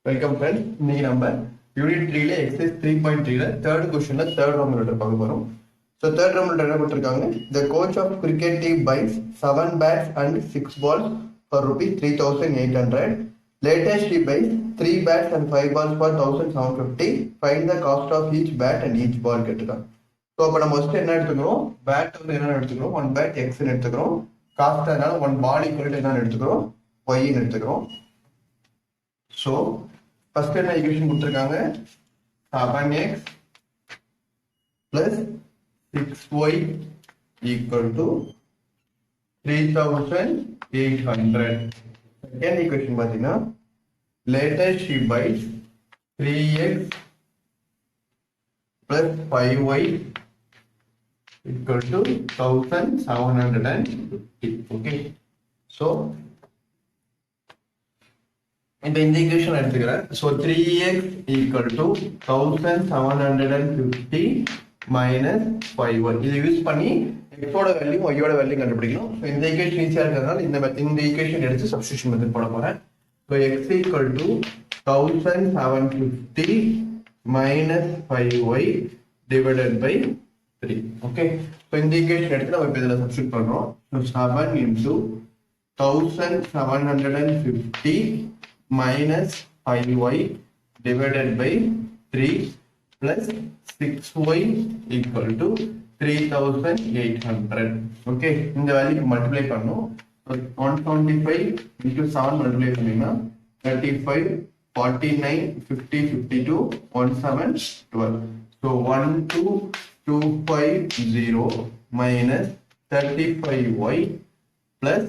Welcome friends. இன்னைக்கு நம்ம Unit 3 ல Exe.3.3 ல third question ல third round letter பார்க்க போறோம். So third round letter என்ன கொடுத்திருக்காங்க? The coach of cricket team buys 7 bats and 6 balls for ₹3,800. Later she buys 3 bats and 5 balls for ₹1,750. Find the cost of each bat and each ball கேட்டிருக்காங்க. So அப்ப நம்ம first என்ன எடுத்துக்கிறோம்? bat வந்து என்ன எடுத்துக்கிறோம்? 1 bat x ன்னு எடுத்துக்கிறோம். காஸ்ட் அதனால 1 ball equal to என்ன எடுத்துக்கிறோம்? y ன்னு எடுத்துக்கிறோம். So first என்ன equation கொடுத்திருக்காங்க 7x plus 6y equal to 3,800. Second equation பார்த்தீங்கன்னா later she buys 3x plus 5y equal to 1,750. Okay, so இந்த ஈக்குவேஷன் எடுத்துக்கிறேன். So 3x equal to 1,750 minus 5y. இதை யூஸ் பண்ணி xோட வேல்யூ yோட வேல்யூ கண்டுபிடிக்கணும். ஸோ இந்த equation ஈஸியாக இருக்கிறதுனால இந்த ஈக்குவேஷன் எடுத்து சப்ஸ்டிடியூஷன் மெத்தட் போட போகிறேன். So x equal to 1,750 minus 5y divided by 3. Okay, so இந்த ஈக்குவேஷன் எடுத்து நம்ம இப்போ இதில் சப்ஸ்டிடியூட் பண்ணுறோம். So 7 into 1,750 minus 5y divided by 3 plus 6y equal to 3,800. Okay, இந்த வேல்யூக்கு மல்டிப்ளை பண்ணனும். 175 into 7 மல்டிப்ளை பண்ணீங்கன்னா 35 49 50 52 17 12. So 12250 minus 35y plus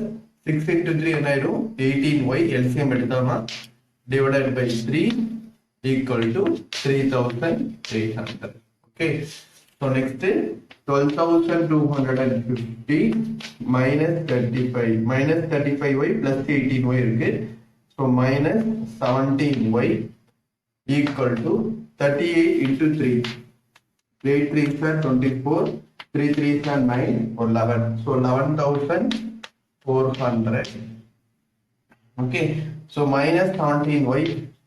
6 into 3 என்ன ஆயிடும் 18y LCM எடுத்தோம்னா divided by 3 equal to 3,800. Okay, so next 12,250 minus 35y plus 18y இருக்கு. So minus 17y equal to 38 into 3. 8 3 is 24, 3 3 is 9 or 11. So 11,400. Okay, so minus 17y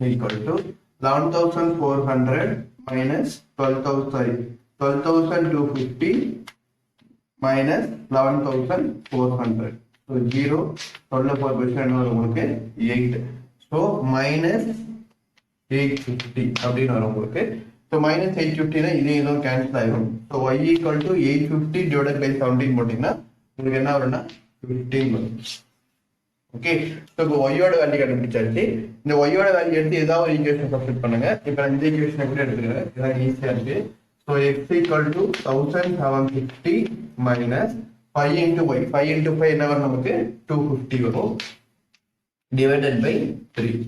equal to 11,400 minus 12,250 minus 11,400. So 0, 12% உங்களுக்கு 8. So minus 850 அப்படின்னு வரும் உங்களுக்கு. So minus 850 னா இது ஏதோ cancel ஆயிடும். So y equal to 850 divided by 17 போட்டீங்கன்னா உங்களுக்கு என்ன வரும்னா 15 வரும். ஓகே, ஸோ இப்போ ஒய்யோட வேல்யூ கண்டுபிடிச்சாச்சு. இந்த ஒய்யோட வேல்யூ எடுத்து ஏதாவது ஒரு ஈக்குவேஷன் சப்ஸ்டிட் பண்ணுங்க. இப்போ இந்த ஈக்குவேஷனை கூட எடுத்துக்கிறேன், இதான் ஈஸியாக இருக்கு. So x equal to 1,750 minus 5 into y. 5 into 5 என்ன வரும் நமக்கு 250 வரும் divided by 3.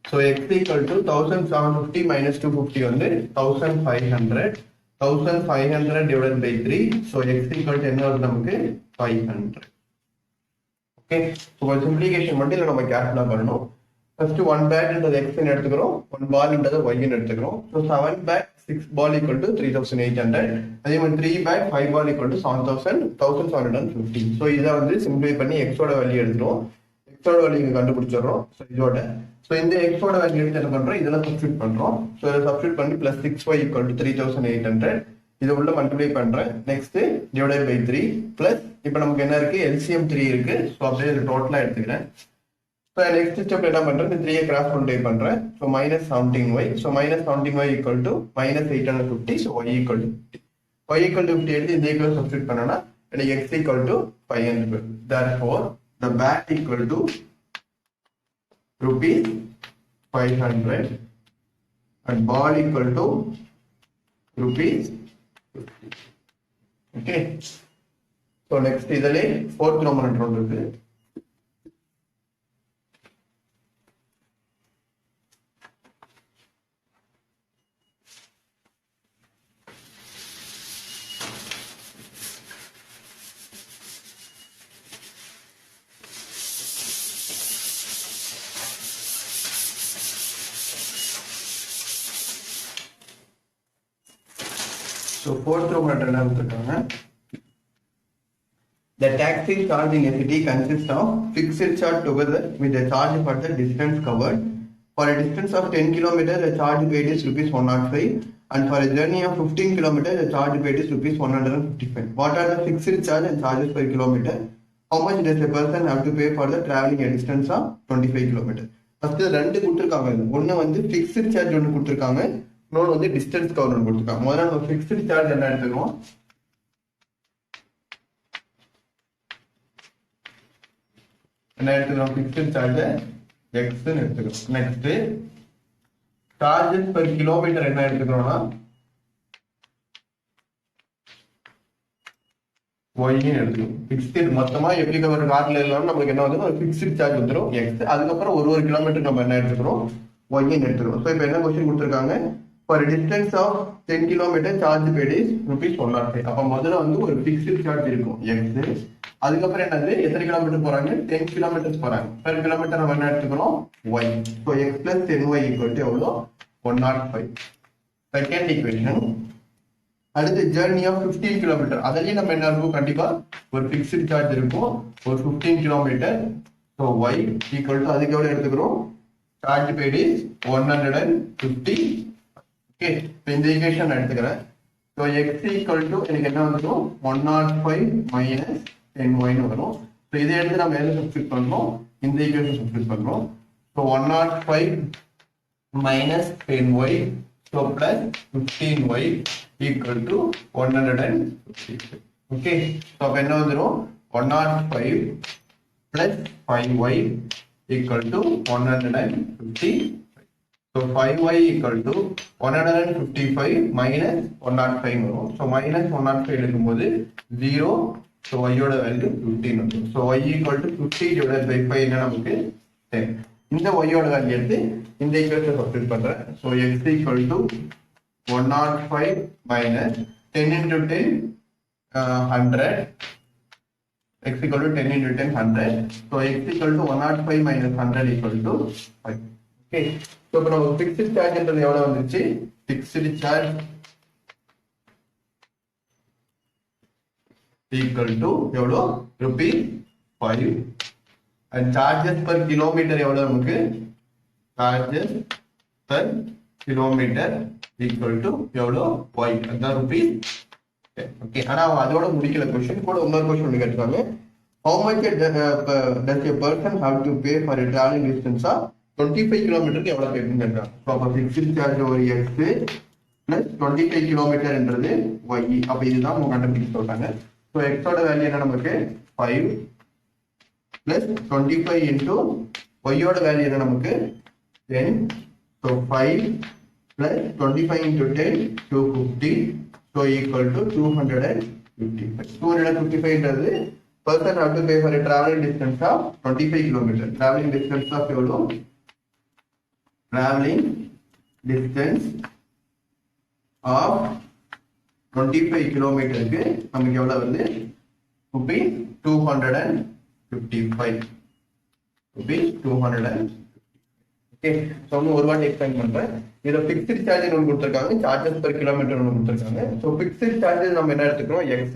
So x equal to 1,750 minus 250 வந்து 1,500. 1,500 divided by 3. So x equal to என்ன வரும் நமக்கு 500. ஓகே, ஸோ சிம்பிளிஃபிகேஷன் மட்டும் இதில் நம்ம கேர்ஃபுல்லாக பண்ணணும். ஃபர்ஸ்ட் 1 பேட்ன்றது எக்ஸ்ன்னு எடுத்துக்கிறோம், 1 பால்ன்றது ஒய்ன்னு எடுத்துக்கிறோம். So 7 bat 6 ball equal to 3,800. அதே மாதிரி 3 bat 5 ball equal to 1,750. So இதை வந்து சிம்பிளிஃபை பண்ணி எக்ஸோட வேல்யூ எடுத்துரும். எக்ஸோட வேல்யூ கண்டுபிடிச்சிடுறோம். ஸோ இதோட ஸோ இந்த எக்ஸோட வேல்யூ எடுத்து என்ன பண்ணுறோம், இதெல்லாம் சப்ஸ்டியூட் பண்ணுறோம். ஸோ இதை சப்ஸ்டியூட் பண்ணி ப்ளஸ் 6y ஈக்குவல் டு 3,800 இதை உள்ள மல்டிப்ளை பண்றேன். நெக்ஸ்ட் டிவைடட் பை 3 பிளஸ் இப்போ நமக்கு என்ன இருக்கு LCM 3 இருக்கு. ஸோ அப்படியே டோட்டலா எடுத்துக்கிறேன். ஸோ நெக்ஸ்ட் ஸ்டெப் என்ன பண்றேன், இந்த 3 கிராஸ் மல்டிப்ளை பண்றேன். So minus 17y. So minus 17y equal to minus 850. So y equal to 50. y equal to 50 எடுத்து இந்த ஈக்குவேஷன் சப்ஸ்டிட் பண்ணனா எனக்கு x equal to 500. Therefore the bat equal to ₹500 and ball equal to ₹50. Okay, so next இதலே fourth Roman letter இருக்கு. So fourth Roman letter என்ன கொடுத்திருக்காங்க, the taxi charge in a city consists of fixed charge together with the charge for the distance covered For a distance of 10 kilometers, the charge paid is rupees 105, and for a journey of 15 kilometers, the charge paid is rupees 155. What are the fixed charge and charges per kilometer? How much does a person have to pay for the traveling a distance of 25 kilometers? First, ரெண்டு கொடுத்துருக்காங்க. ஒன்று வந்து fixed charge ஒன்று கொடுத்துருக்காங்க, இன்னொன்று வந்து distance cover ஒன்று கொடுத்துருக்காங்க. முதல்ல நம்ம ஃபிக்ஸ்டு சார்ஜ் என்ன எடுத்துக்கிறோம்? என்ன எடுத்துக்கிறோம்? ஃபிக்ஸ்டு சார்ஜ் X எடுத்துக்கிறோம். நெக்ஸ்ட் சார்ஜஸ் பெர் கிலோமீட்டர் என்ன எடுத்துக்கிறோம்னா Y எடுத்துக்கிறோம். ஃபிக்ஸ்டு மொத்தமா எப்படி ஒரு கார்ல இல்லைன்னா நமக்கு என்ன வந்து ஒரு ஃபிக்ஸ்டு சார்ஜ் வந்துடும் X. அதுக்கப்புறம் ஒரு கிலோமீட்டர் நம்ம என்ன எடுத்துக்கிறோம்? Y எடுத்துக்கிறோம். ஸோ இப்போ என்ன கொஸ்டின் கொடுத்துருக்காங்க? For a distance of 10 km, charge paid is rupees 105. அப்ப முதல்ல வந்து ஒரு ஃபிக்ஸ்டு சார்ஜ் இருக்கும் X. அதுக்கப்புறம் என்னது எத்தனை கிலோமீட்டர் போறாங்க? 10 கிலோமீட்டர்ஸ் போறாங்க. பெர் கிலோமீட்டர் நம்ம என்ன எடுத்துக்கிறோம்? Y. So X plus 10Y equal to எவ்வளோ? 105. Second equation. அடுத்து ஜர்னி ஆஃப் 15 கிலோமீட்டர். அதுலயும் நம்ம என்ன இருக்கும்? கண்டிப்பா ஒரு ஃபிக்ஸ்டு சார்ஜ் இருக்கும், ஒரு 15 kilometre. So Y equal to அதுக்கு எவ்வளோ எடுத்துக்கிறோம்? Charge paid is 150. ஓகே, இப்போ இந்த ஈக்குவேஷன் எடுத்துக்கிறேன். ஸோ X equal to எனக்கு என்ன வந்துடும்? 105 minus 10Y வரும். ஸோ இதை எடுத்து நம்ம எதை சப்ஸ்டிட் பண்ணுறோம்? இந்த ஈக்குவேஷன் சப்ஸ்டிட் பண்ணுறோம். So 105 minus 10Y, so plus 15Y equal to 150. Okay, so அப்போ என்ன வந்துடும்? 105 plus 5Y equal to 150. So 5Y equal to 155 minus 105 வரும். So minus 105 எடுக்கும்போது 0. So Y ஓட வேல்யூ 15 வந்துடும். So Y equal to 50 divided by 5 என்ன நமக்கு 10. இந்த Y ஓட வேல்யூ எடுத்து இந்த ஈக்குவேஷன் சப்ஸ்டிட் பண்றேன். So X equal to 105 minus 10 into 10 100. X equal to 10 into 10 100. So X equal to 105 minus 100 equal to 5. Okay. So இப்போ நம்ம ஃபிக்ஸ்டு சார்ஜ்ன்றது எவ்வளவு வந்துச்சு? ஃபிக்ஸ்டு சார்ஜ் equal to எவ்வளோ? rupees 5. and charges per kilometer எவ்வளவு நமக்கு? charges per kilometer equal to எவ்வளோ? Y. அதான் rupees. Okay, ஆனா அதோட முடிக்கல. கொஸ்டின் கூட இன்னொரு கொஸ்டின் ஒன்று கேட்டிருக்காங்க. how much does a person have to pay for a traveling distance of 25 கிலோமீட்டருக்கு எவ்வளவு பேமெண்ட் கேட்கறாங்க. ஸோ அப்போ ஃபிக்ஸ்டு சார்ஜ் ஒரு X பிளஸ் 25 கிலோமீட்டர்ன்றது Y. அப்போ இதுதான் அவங்க கண்டுபிடிக்க சொல்றாங்க. ஸோ எக்ஸோட வேல்யூ என்ன நமக்கு? 5 பிளஸ் 25 இன்டூ ஒய்யோட வேல்யூ என்ன நமக்கு? 10. So 5 plus 25 into 10 250. So equal to 255. 255ன்றது person have to pay for a traveling distance of 25 kilometers. Traveling distance of எவ்வளோ? traveling distance of 25 கிலோமீட்டருக்கு நமக்கு எவ்வளவு வருது? rupees 255. rupees 250. ஓகே, ஸோ ஒரு வாட்டி எக்ஸ்பிளைன் பண்றேன். இதுல ஃபிக்ஸ்டு சார்ஜ் ஒன்று கொடுத்துருக்காங்க, சார்ஜஸ் பெர் கிலோமீட்டர் ஒன்று கொடுத்துருக்காங்க. ஸோ ஃபிக்ஸ்டு சார்ஜஸ் நம்ம என்ன எடுத்துக்கிறோம்? X.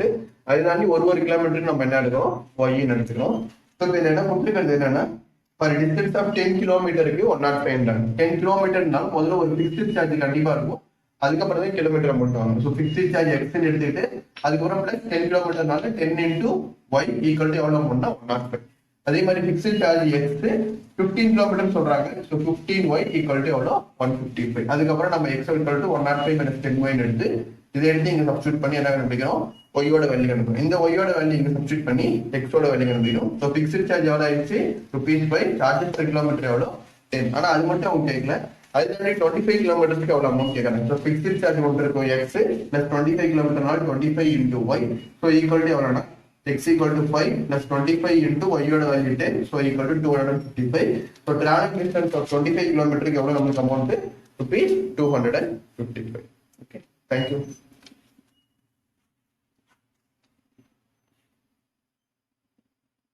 அது தாண்டி ஒரு கிலோமீட்டருக்கு நம்ம என்ன எடுக்கிறோம்? Y எடுத்துக்கிறோம். ஸோ இப்போ என்ன கொடுத்துருக்கிறது என்னன்னா, ஃபார் டிஸ்டன்ஸ் ஆஃப் 10 கிலோமீட்டருக்கு 105. 10 கிலோமீட்டர்னாலும் முதல்ல ஒரு ஃபிக்ஸ்டு சார்ஜ் கண்டிப்பா இருக்கும், அதுக்கப்புறம் தான் கிலோமீட்டர் அமௌண்ட் வாங்க. ஸோ ஃபிக்ஸ்டு சார்ஜ் X எடுத்துக்கிட்டு அதுக்கப்புறம் plus 10 கிலோமீட்டர்னால 10 into Y equal to எவ்வளோ அமௌண்ட்னா 105. அதே மாதிரி ஃபிக்ஸ்டு சார்ஜ் X 15 கிலோமீட்டர் சொல்றாங்க. ஸோ 15Y ஈக்குவல் டு எவ்வளோ? 155. அதுக்கப்புறம் நம்ம X equal to 105 minus 10Y எடுத்து இதை எடுத்து இங்க சப்ஸ்டிட் பண்ணி என்ன கண்டுபிடிக்கிறோம்? ஒய்யோட வேல்யூ கண்டுபிடிக்கும். இந்த ஒய்யோட வேல்யூ இங்க சப்ஸ்டிட் பண்ணி எக்ஸோட வேல்யூ கண்டுபிடிக்கும். ஸோ ஃபிக்ஸ்டு சார்ஜ் எவ்வளோ ஆயிடுச்சு? ₹5. சார்ஜஸ் பெர் கிலோமீட்டர் எவ்வளோ? 10. ஆனா அது மட்டும் அவங்க கேட்கல, அது 25 கிலோமீட்டருக்கு எவ்வளோ அமௌண்ட் கேட்கறாங்க. ஸோ ஃபிக்ஸ்டு சார்ஜ் ஒன்று இருக்கும் X பிளஸ் 25 கிலோமீட்டர்னால 25 into Y. So equal to எவ்வளோனா X equal to 5 plus 25 into Y ஓட value 10. So equal to 255. So traveling distance of 25 kilometers எவ்வளவு நமக்கு அமௌண்ட்? ₹255. Okay, thank you.